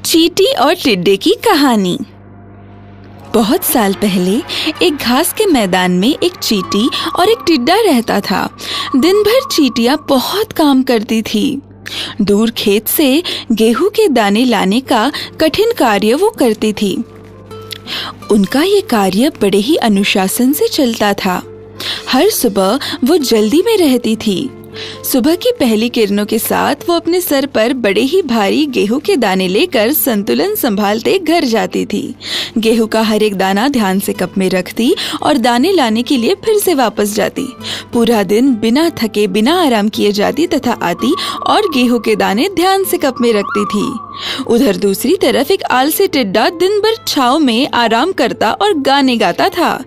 चींटी और टिड्डे की कहानी। बहुत साल पहले एक घास के मैदान में एक चींटी और एक टिड्डा रहता था। दिन भर चींटियां बहुत काम करती थी। दूर खेत से गेहूं के दाने लाने का कठिन कार्य वो करती थी। उनका ये कार्य बड़े ही अनुशासन से चलता था। हर सुबह वो जल्दी में रहती थी। सुबह की पहली किरणों के साथ वो अपने सर पर बड़े ही भारी गेहूं के दाने लेकर संतुलन संभालते घर जाती थी। गेहूं का हर एक दाना ध्यान से कप में रखती और दाने लाने के लिए फिर से वापस जाती। पूरा दिन बिना थके बिना आराम किए जाती तथा आती और गेहूं के दाने ध्यान से कप में रखती थी। उधर दूसरी तरफ एक आलसी टिड्डा दिन भर छांव में आराम करता और गाने गाता था।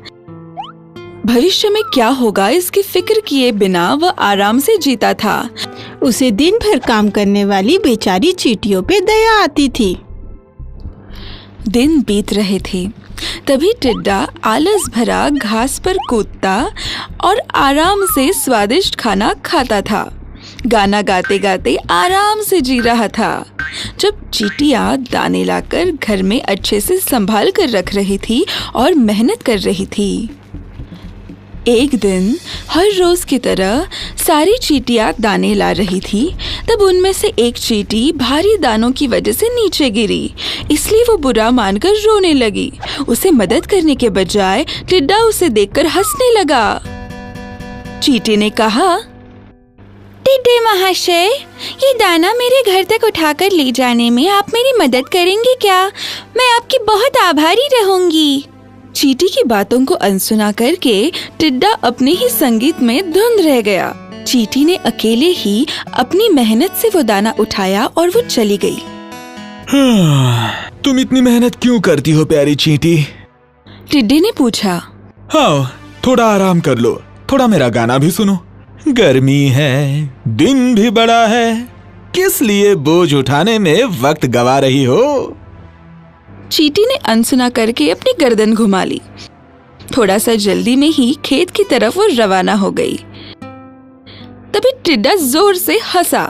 भविष्य में क्या होगा इसकी फिक्र किए बिना वह आराम से जीता था। उसे दिन भर काम करने वाली बेचारी चींटियों पे दया आती थी। दिन बीत रहे थे, तभी टिड्डा आलस भरा घास पर कूदता और आराम से स्वादिष्ट खाना खाता था। गाना गाते गाते आराम से जी रहा था। जब चींटियां दाने लाकर घर में अच्छे से संभाल कर रख रही थी और मेहनत कर रही थी। एक दिन हर रोज की तरह सारी चींटियां दाने ला रही थी। तब उनमें से एक चींटी भारी दानों की वजह से नीचे गिरी, इसलिए वो बुरा मानकर रोने लगी। उसे मदद करने के बजाय टिड्डा उसे देखकर हंसने लगा। चींटी ने कहा, टिड्डे महाशय, ये दाना मेरे घर तक उठाकर ले जाने में आप मेरी मदद करेंगे क्या? मैं आपकी बहुत आभारी रहूंगी। चींटी की बातों को अनसुना करके टिड्डा अपने ही संगीत में धुंध रह गया। चींटी ने अकेले ही अपनी मेहनत से वो दाना उठाया और वो चली गई। तुम इतनी मेहनत क्यों करती हो प्यारी चींटी? टिड्डे ने पूछा। हाँ, थोड़ा आराम कर लो, थोड़ा मेरा गाना भी सुनो। गर्मी है, दिन भी बड़ा है, किस लिए बोझ उठाने में वक्त गवा रही हो? चींटी ने अनसुना करके अपनी गर्दन घुमा ली। थोड़ा सा जल्दी में ही खेत की तरफ वो रवाना हो गई। तभी टिड्डा जोर से हंसा।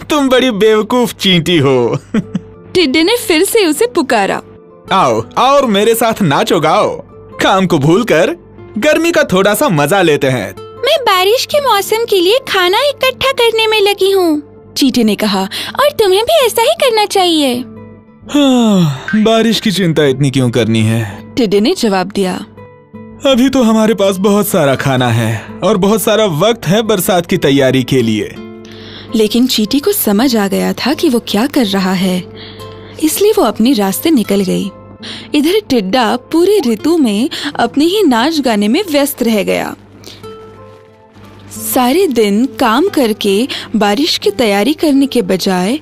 तुम बड़ी बेवकूफ चींटी हो। टिड्डे ने फिर से उसे पुकारा। आओ और मेरे साथ नाचो गाओ। काम को भूलकर गर्मी का थोड़ा सा मजा लेते हैं। मैं बारिश के मौसम के लिए खाना इकट्ठा करने में लगी हूँ, चींटी ने कहा, और तुम्हें भी ऐसा ही करना चाहिए। हाँ, बारिश की चिंता इतनी क्यों करनी है? टिड्डे ने जवाब दिया। अभी तो हमारे पास बहुत सारा खाना है और बहुत सारा वक्त है बरसात की तैयारी के लिए। लेकिन चींटी को समझ आ गया था कि वो क्या कर रहा है, इसलिए वो अपने रास्ते निकल गई। इधर टिड्डा पूरी ऋतु में अपने ही नाच गाने में व्यस्त रह गया। सारे दिन काम करके बारिश की तैयारी करने के बजाय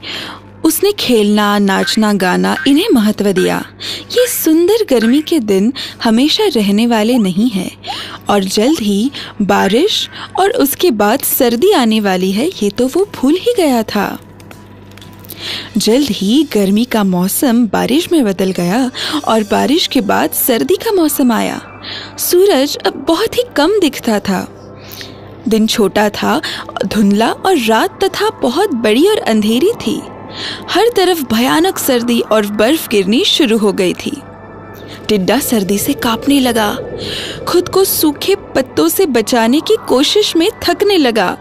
उसने खेलना, नाचना, गाना इन्हें महत्व दिया। ये सुंदर गर्मी के दिन हमेशा रहने वाले नहीं हैं और जल्द ही बारिश और उसके बाद सर्दी आने वाली है, ये तो वो भूल ही गया था। जल्द ही गर्मी का मौसम बारिश में बदल गया और बारिश के बाद सर्दी का मौसम आया। सूरज अब बहुत ही कम दिखता था। दिन छोटा था, धुंधला और रात तथा बहुत बड़ी और अंधेरी थी। हर तरफ भयानक सर्दी और बर्फ गिरनी शुरू हो गई थी। टिड्डा सर्दी से कांपने लगा, खुद को सूखे पत्तों से बचाने की कोशिश में थकने लगा,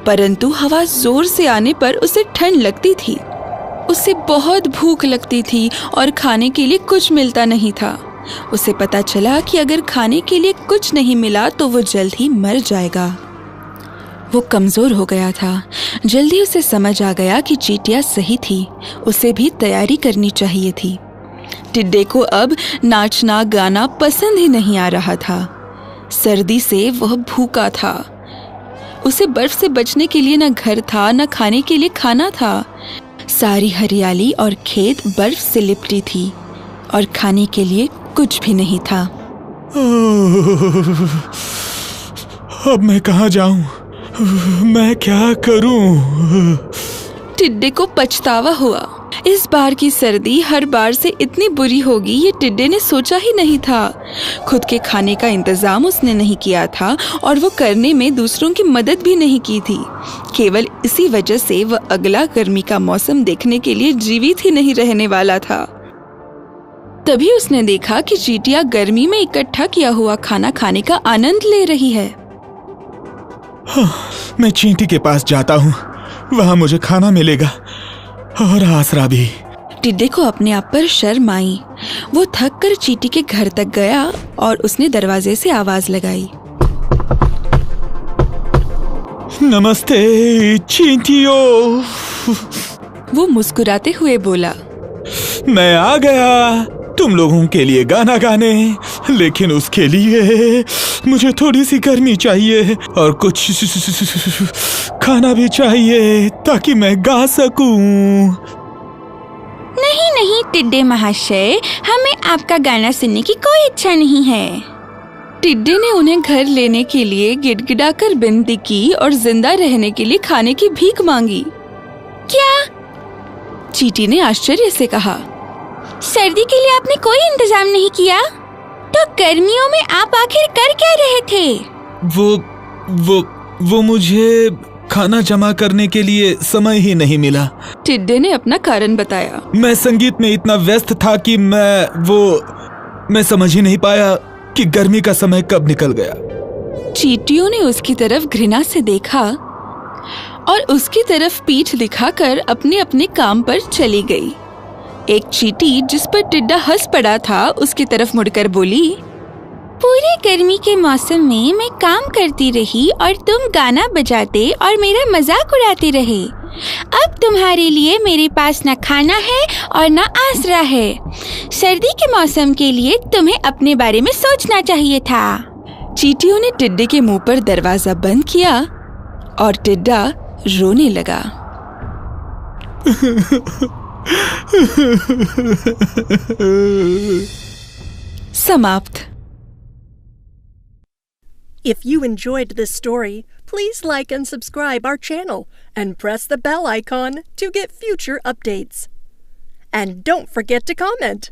परंतु हवा जोर से आने पर उसे ठंड लगती थी। उसे बहुत भूख लगती थी और खाने के लिए कुछ मिलता नहीं था। उसे पता चला कि अगर खाने के लिए कुछ नहीं मिला तो वो जल्द ही मर जाएगा। वो कमजोर हो गया था। जल्दी उसे समझ आ गया कि चींटियां सही थी, उसे भी तैयारी करनी चाहिए थी। टिड्डे को अब नाचना गाना पसंद ही नहीं आ रहा था। सर्दी से वह भूखा था। उसे बर्फ से बचने के लिए न घर था, न खाने के लिए खाना था। सारी हरियाली और खेत बर्फ से लिपटी थी और खाने के लिए कुछ भी नहीं था। अब मैं कहाँ जाऊं? मैं क्या करूं? टिड्डे को पछतावा हुआ। इस बार की सर्दी हर बार से इतनी बुरी होगी ये टिड्डे ने सोचा ही नहीं था। खुद के खाने का इंतजाम उसने नहीं किया था और वो करने में दूसरों की मदद भी नहीं की थी। केवल इसी वजह से वह अगला गर्मी का मौसम देखने के लिए जीवित ही नहीं रहने वाला था। तभी उसने देखा कि चींटियां गर्मी में इकट्ठा किया हुआ खाना खाने का आनंद ले रही है। मैं चींटी के पास जाता हूँ, वहां मुझे खाना मिलेगा और आसरा भी। टिड्डे को अपने आप पर शर्म आई। वो थक कर चींटी के घर तक गया और उसने दरवाजे से आवाज लगाई। नमस्ते चींटियों। वो मुस्कुराते हुए बोला, मैं आ गया तुम लोगों के लिए गाना गाने, लेकिन उसके लिए मुझे थोड़ी सी गर्मी चाहिए और कुछ खाना भी चाहिए ताकि मैं गा सकूं। नहीं नहीं टिड्डे महाशय, हमें आपका गाना सुनने की कोई इच्छा नहीं है। टिड्डे ने उन्हें घर लेने के लिए गिड़गिड़ाकर विनती की और जिंदा रहने के लिए खाने की भीख मांगी। क्या? चींटी ने आश्चर्य से कहा, सर्दी के लिए आपने कोई इंतजाम नहीं किया? तो गर्मियों में आप आखिर कर क्या रहे थे? वो मुझे खाना जमा करने के लिए समय ही नहीं मिला। टिड्डे ने अपना कारण बताया। मैं संगीत में इतना व्यस्त था कि मैं समझ ही नहीं पाया कि गर्मी का समय कब निकल गया। चींटियों ने उसकी तरफ घृणा से देखा और उसकी तरफ पीठ दिखाकर अपने अपने काम पर चली गई। एक चींटी जिस पर टिड्डा हंस पड़ा था उसकी तरफ मुड़कर बोली, पूरे गर्मी के मौसम में मैं काम करती रही और तुम गाना बजाते और मेरा मजाक उड़ाते रहे। अब तुम्हारे लिए मेरे पास न खाना है और न आसरा है। सर्दी के मौसम के लिए तुम्हें अपने बारे में सोचना चाहिए था। चींटियों ने टिड्डे के मुंह पर दरवाजा बंद किया और टिड्डा रोने लगा। समाप्त। If you enjoyed this story, please like and subscribe our channel and press the bell icon to get future updates. And don't forget to comment.